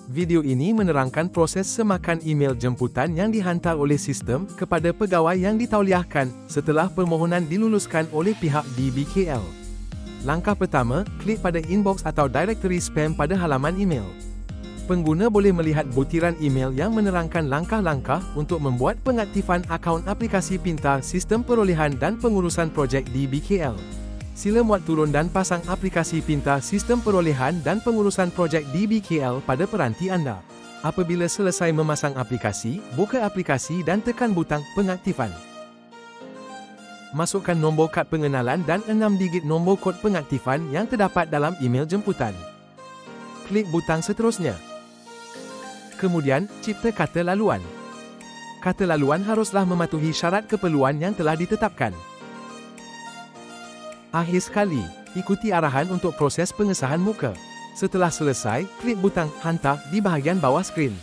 Video ini menerangkan proses semakan email jemputan yang dihantar oleh sistem kepada pegawai yang ditauliahkan setelah permohonan diluluskan oleh pihak DBKL. Langkah pertama, klik pada inbox atau directory spam pada halaman email. Pengguna boleh melihat butiran email yang menerangkan langkah-langkah untuk membuat pengaktifan akaun aplikasi pintar sistem perolehan dan pengurusan projek DBKL. Sila muat turun dan pasang aplikasi pintar sistem perolehan dan pengurusan projek DBKL pada peranti anda. Apabila selesai memasang aplikasi, buka aplikasi dan tekan butang pengaktifan. Masukkan nombor kad pengenalan dan 6 digit nombor kod pengaktifan yang terdapat dalam email jemputan. Klik butang seterusnya. Kemudian, cipta kata laluan. Kata laluan haruslah mematuhi syarat keperluan yang telah ditetapkan. Akhir sekali, ikuti arahan untuk proses pengesahan muka. Setelah selesai, klik butang hantar di bahagian bawah skrin.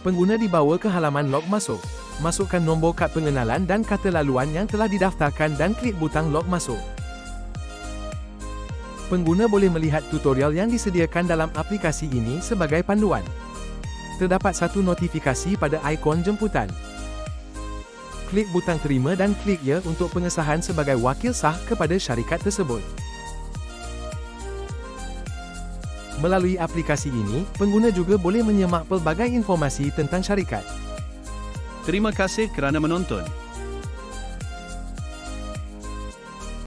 Pengguna dibawa ke halaman log masuk. Masukkan nombor kad pengenalan dan kata laluan yang telah didaftarkan dan klik butang log masuk. Pengguna boleh melihat tutorial yang disediakan dalam aplikasi ini sebagai panduan. Terdapat satu notifikasi pada ikon jemputan. Klik butang terima dan klik ya untuk pengesahan sebagai wakil sah kepada syarikat tersebut. Melalui aplikasi ini, pengguna juga boleh menyemak pelbagai informasi tentang syarikat. Terima kasih kerana menonton.